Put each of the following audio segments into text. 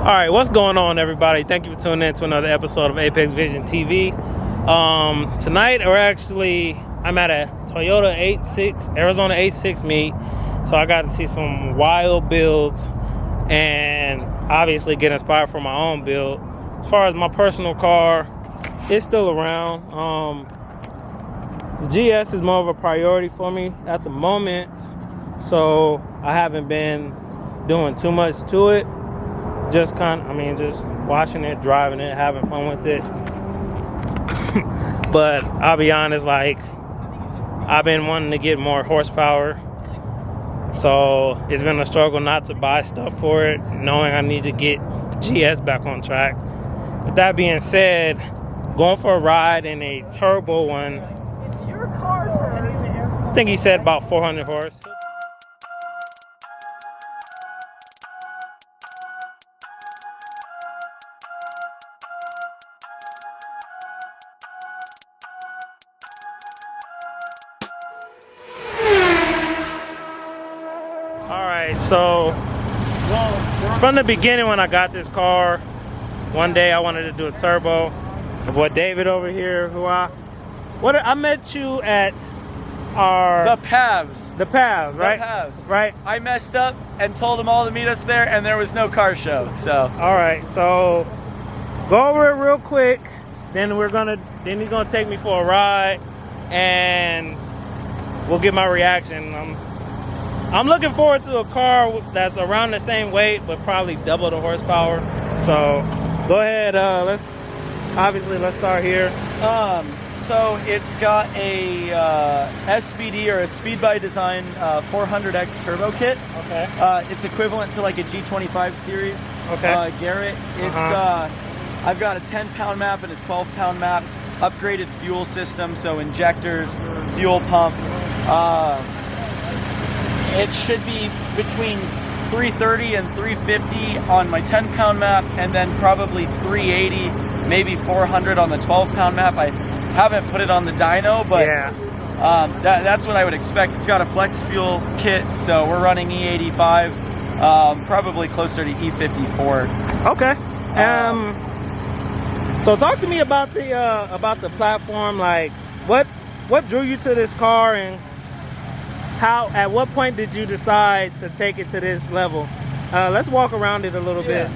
All right, what's going on, everybody? Thank you for tuning in to another episode of Apex Vision TV. Tonight, I'm at a Toyota Arizona 86 meet, so I got to see some wild builds and obviously get inspired for my own build. As far as my personal car, it's still around. The GS is more of a priority for me at the moment, so I haven't been doing too much to it. Just watching it, driving it, having fun with it. But I'll be honest, like, I've been wanting to get more horsepower, so it's been a struggle not to buy stuff for it, knowing I need to get the GS back on track. With that being said, going for a ride in a turbo one, I think he said about 400 horse. Alright, so from the beginning when I got this car, one day I wanted to do a turbo. My boy David over here, I met you at the Pavs. The Pavs, right? The Pavs. Right. I messed up and told them all to meet us there, and there was no car show. So. Alright, so go over it real quick. Then he's gonna take me for a ride, and we'll get my reaction. I'm looking forward to a car that's around the same weight, but probably double the horsepower. So go ahead. Let's start here. So it's got a SBD or a Speed by Design 400X turbo kit. Okay. It's equivalent to like a G25 series. Okay. Garrett. It's I've got a 10-pound map and a 12-pound map. Upgraded fuel system, so injectors, fuel pump. It should be between 330 and 350 on my 10-pound map, and then probably 380, maybe 400 on the 12-pound map. I haven't put it on the dyno, but yeah. That's what I would expect. It's got a flex fuel kit, so we're running E85, probably closer to E54. Okay. So talk to me about the platform. Like, what drew you to this car, and at what point did you decide to take it to this level? Let's walk around it a little bit.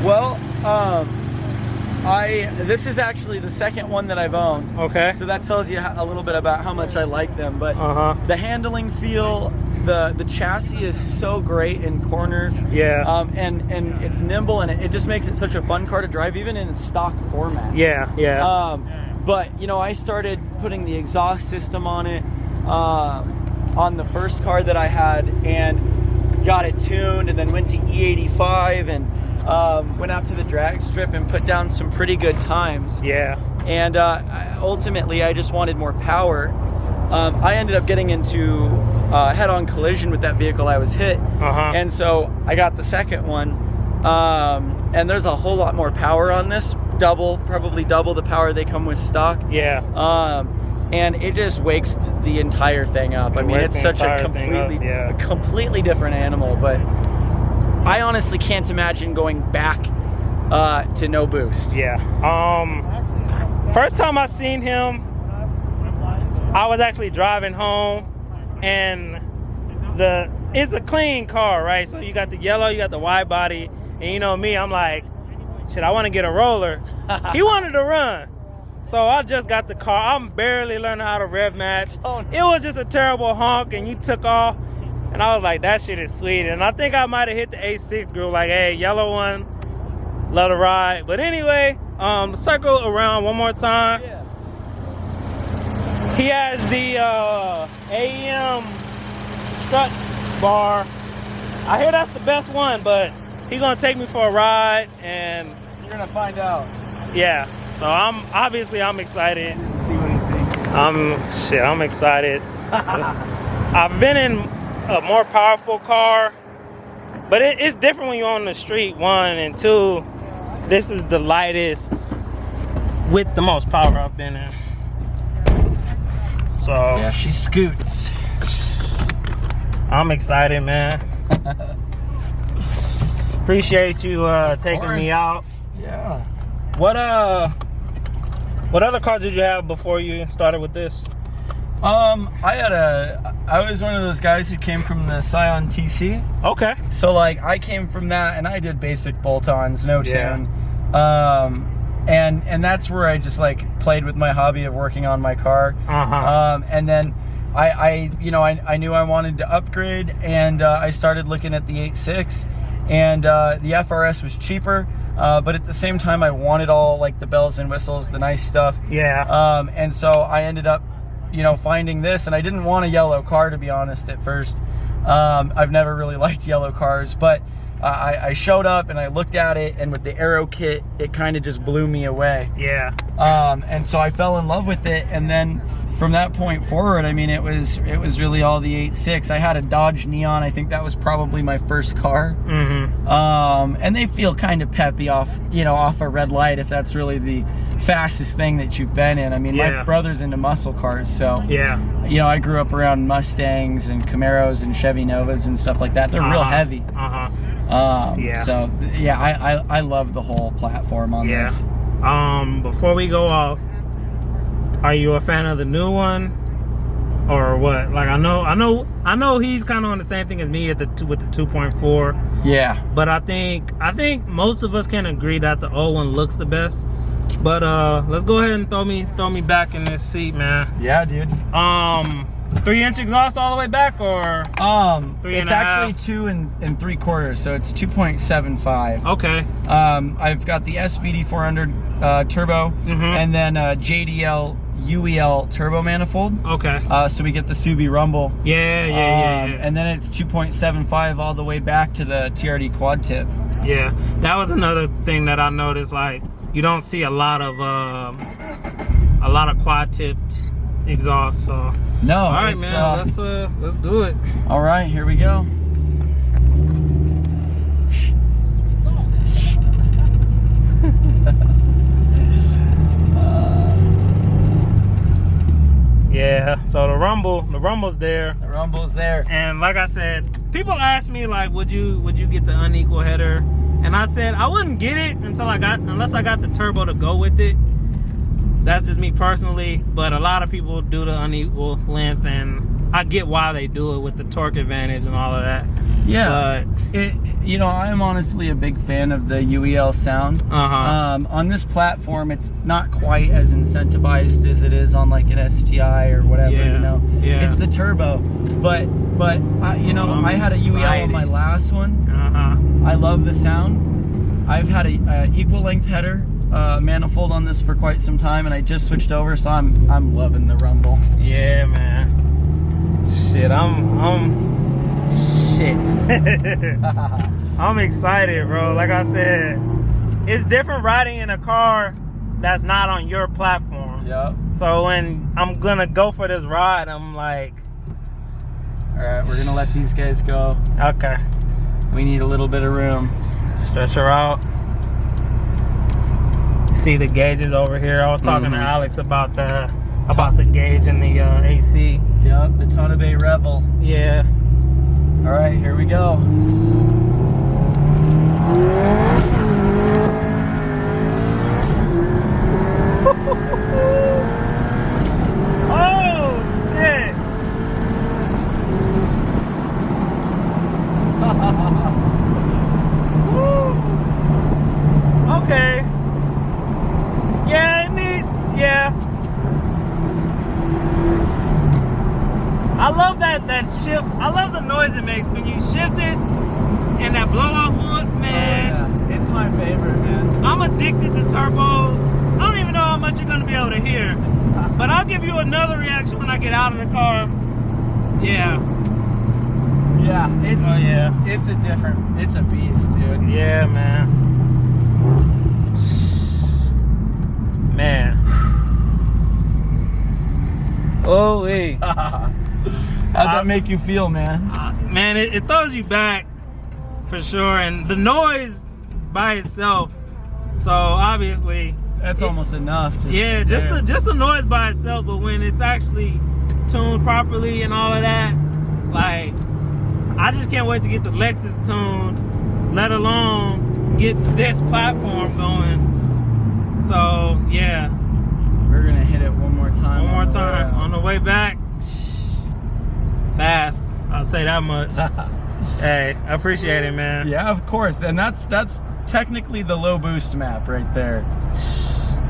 Well, this is actually the second one that I've owned. Okay. So that tells you a little bit about how much I like them. But the handling feel, the chassis is so great in corners. Yeah. And it's nimble, and it just makes it such a fun car to drive, even in stock format. Yeah, yeah. But you know, I started putting the exhaust system on it. On the first car that I had, and got it tuned, and then went to E85 and went out to the drag strip and put down some pretty good times. Yeah. And ultimately I just wanted more power. I ended up getting into head-on collision with that vehicle I was hit, and so I got the second one, and there's a whole lot more power on this, probably double the power they come with stock. Yeah. And it just wakes the entire thing up. I mean, it's such a completely different animal, but I honestly can't imagine going back to no boost. Yeah. First time I seen him, I was actually driving home, and it's a clean car, right? So you got the yellow, you got the wide body, and you know me, I'm like, shit, I want to get a roller. He wanted to run. So I just got the car. I'm barely learning how to rev match. Oh, no. It was just a terrible honk, and you took off. And I was like, that shit is sweet. And I think I might have hit the A6 group, like, hey, yellow one, love to ride. But anyway, circle around one more time. Yeah. He has the AEM strut bar. I hear that's the best one, but he's going to take me for a ride, and you're going to find out. Yeah. So I'm excited. See what you think. I'm excited. I've been in a more powerful car, but it's different when you're on the street, one, and two, this is the lightest with the most power I've been in. So yeah, she scoots. I'm excited, man. Appreciate you taking me out. Yeah. What other cars did you have before you started with this? I was one of those guys who came from the Scion TC. Okay. So like I came from that and I did basic bolt-ons, no tune. And that's where I just like played with my hobby of working on my car. And then I knew I wanted to upgrade, and I started looking at the 8.6, and the FRS was cheaper, but at the same time I wanted all like the bells and whistles, the nice stuff. Yeah. And so I ended up, finding this, and I didn't want a yellow car, to be honest, at first. I've never really liked yellow cars, but I showed up and I looked at it, and with the Aero kit, it kind of just blew me away. Yeah. And so I fell in love with it, and then from that point forward, I mean, it was really all the 8.6. I had a Dodge Neon. I think that was probably my first car. And they feel kind of peppy off a red light, if that's really the fastest thing that you've been in. I mean, my brother's into muscle cars, so I grew up around Mustangs and Camaros and Chevy Novas and stuff like that. They're real heavy. So yeah, I love the whole platform on this. Before we go off, are you a fan of the new one or what? Like I know he's kind of on the same thing as me with the 2.4. Yeah. But I think most of us can agree that the old one looks the best. But let's go ahead and throw me back in this seat, man. Yeah, dude. 3-inch exhaust all the way back, or it's actually 2 3/4, so it's 2.75. Okay. I've got the SBD 400 turbo, and then JDL UEL turbo manifold. Okay. So we get the Subi rumble. Yeah. And then it's 2.75 all the way back to the TRD quad tip. Yeah, that was another thing that I noticed. Like, you don't see a lot of quad tipped exhaust. So no. All right, man. Let's do it. All right, here we go. Yeah, so the rumble's there. The rumble's there. And like I said, people ask me like, would you get the unequal header? And I said I wouldn't get it unless I got the turbo to go with it. That's just me personally, but a lot of people do the unequal length, and I get why they do it with the torque advantage and all of that. Yeah, but I'm honestly a big fan of the UEL sound. On this platform, it's not quite as incentivized as it is on like an STI or whatever. Yeah. It's the turbo, but I had a UEL on my last one. I love the sound. I've had a equal length header manifold on this for quite some time, and I just switched over, so I'm loving the rumble. Yeah, man. Shit, I'm excited, bro. Like I said, it's different riding in a car that's not on your platform. Yep. So when I'm gonna go for this ride, I'm like, all right, we're gonna let these guys go. Okay. We need a little bit of room. Stretch her out. See the gauges over here. I was talking to Alex about the gauge in the AC. Yep, the Tonabay Rebel. Yeah. All right, here we go. Oh shit! Okay. Yeah. I love that shift. I love the noise it makes when you shift it and that blow off wood, man. Oh, yeah. It's my favorite, man. I'm addicted to turbos. I don't even know how much you're gonna be able to hear, but I'll give you another reaction when I get out of the car. Yeah. Yeah, it's a beast, dude. Yeah, man. Oh, wait. How'd that make you feel, man? Man, it throws you back for sure, and the noise by itself. So obviously, that's almost enough. Just the noise by itself. But when it's actually tuned properly and all of that, like, I just can't wait to get the Lexus tuned let alone get this platform going. So yeah, we're gonna hit it one more time. One more time on the way back. Fast, I'll say that much. Hey, I appreciate it, man. Yeah, of course, and that's technically the low boost map right there.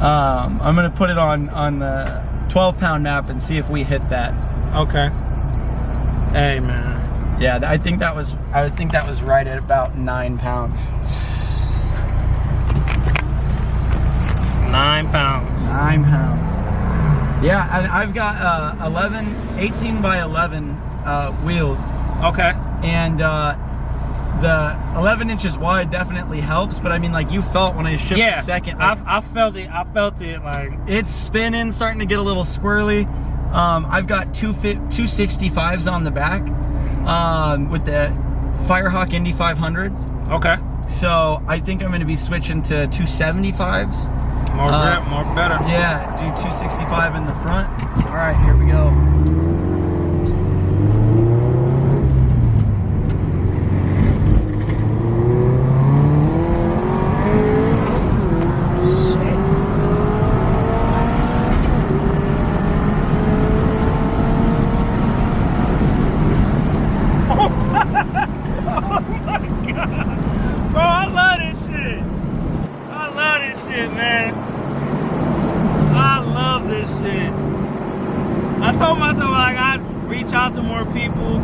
I'm gonna put it on the 12-pound map and see if we hit that. Okay. Hey, man. Yeah, I think that was right at about 9 pounds. 9 pounds. 9 pounds. Yeah, and I've got 18 by 11 wheels. Okay. And the 11 inches wide definitely helps, but I mean, like, you felt when I shipped the second. Like, I felt it. I felt it. Like, it's spinning, starting to get a little squirrely. I've got 265s on the back with the Firehawk Indy 500s. Okay. So I think I'm going to be switching to 275s. More grip, more better. Yeah, do 265 in the front. All right, here we go. Out to more people,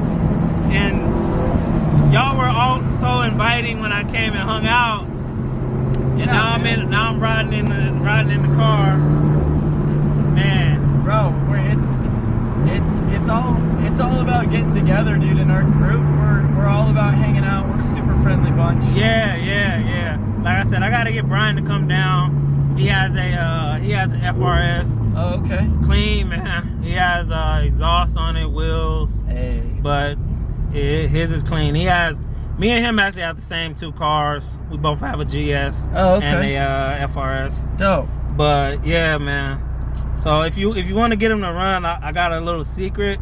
and y'all were all so inviting when I came and hung out. And yeah, now I'm riding in the car. Man, bro, it's all about getting together, dude. In our group, we're all about hanging out. We're a super friendly bunch. Yeah. Like I said, I gotta get Brian to come down. He has an FRS. Oh, okay. It's clean, man. He has exhaust on it, wheels. Hey. But his is clean. Me and him actually have the same 2 cars. We both have a GS and a FRS. Dope. But yeah, man. So if you want to get him to run, I got a little secret.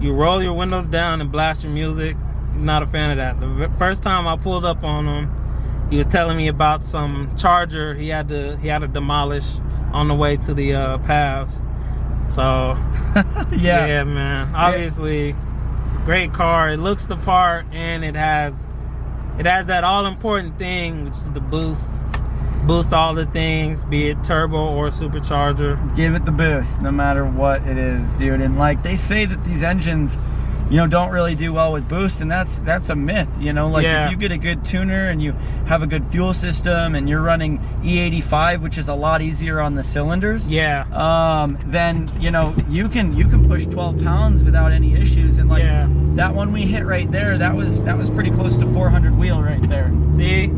You roll your windows down and blast your music. I'm not a fan of that. The first time I pulled up on him, he was telling me about some charger he had to demolish on the way to the paths. So yeah, man. Obviously, great car. It looks the part, and it has that all important thing, which is the boost. Boost all the things, be it turbo or supercharger. Give it the boost, no matter what it is, dude. And like they say that these engines, you know, don't really do well with boost, and that's a myth, you know. Like if you get a good tuner and you have a good fuel system and you're running E85, which is a lot easier on the cylinders, then you know you can push 12 pounds without any issues. And like that one we hit right there, that was pretty close to 400 wheel right there. See,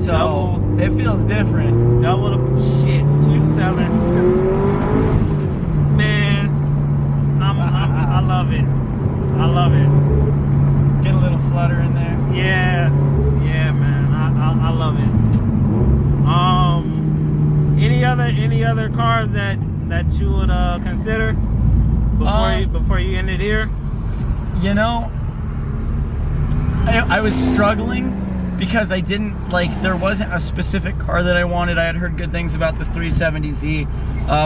so it feels different. Double the shit. You telling? Man, I love it. I love it. Get a little flutter in there. Yeah, man. I love it. Any other cars that you would consider before you end it here? You know, I was struggling because I didn't there wasn't a specific car that I wanted. I had heard good things about the 370Z,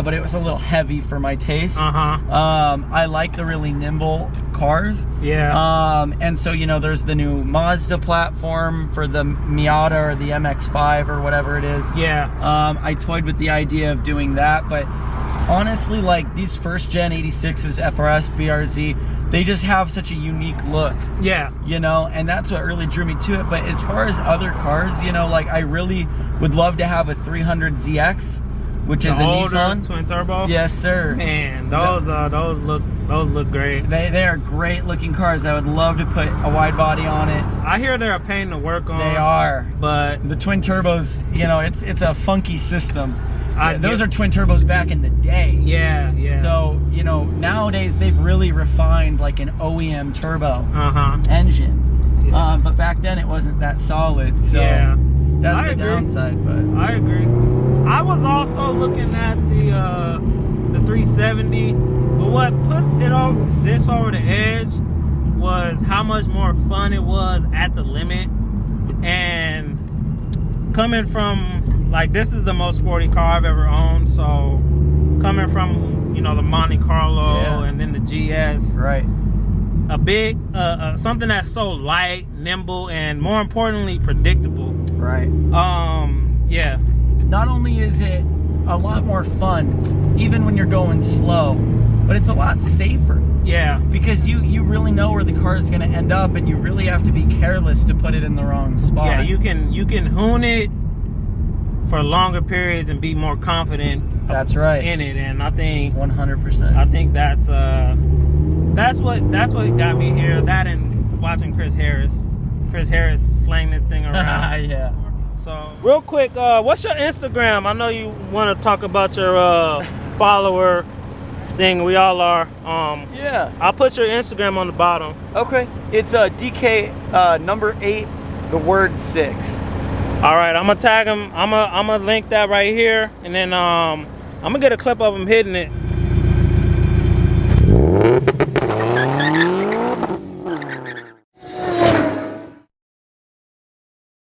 but it was a little heavy for my taste. I like the really nimble cars. And so, you know, there's the new Mazda platform for the Miata or the MX-5 or whatever it is. I toyed with the idea of doing that, but honestly, like these first gen 86s, FRS, BRZ, they just have such a unique look. You know, and that's what really drew me to it. But as far as other cars, you know, like I really would love to have a 300ZX, which is a Nissan twin turbo. Yes, sir. Man, those look great. They are great looking cars. I would love to put a wide body on it. I hear they're a pain to work on. They are, but the twin turbos, you know, it's a funky system. Those are twin turbos back in the day. So, you know, nowadays they've really refined like an OEM turbo engine. But back then it wasn't that solid. So that's the downside. But I agree. I was also looking at the 370, but what put this over the edge was how much more fun it was at the limit. And coming from, like, this is the most sporty car I've ever owned. So coming from, you know, the Monte Carlo and then the GS. Right. A big, something that's so light, nimble, and more importantly, predictable. Right. Yeah. Not only is it a lot more fun, even when you're going slow, but it's a lot safer. Yeah. Because you really know where the car is going to end up, and you really have to be careless to put it in the wrong spot. Yeah, you can hoon it for longer periods and be more confident. That's right. In it, and I think 100%. I think that's what got me here. That and watching Chris Harris slang that thing around. Yeah. So real quick, what's your Instagram? I know you want to talk about your follower thing. We all are. Yeah. I'll put your Instagram on the bottom. Okay. It's DK number 8, the word 6. All right, I'm gonna tag him. I'm gonna link that right here, and then I'm gonna get a clip of him hitting it.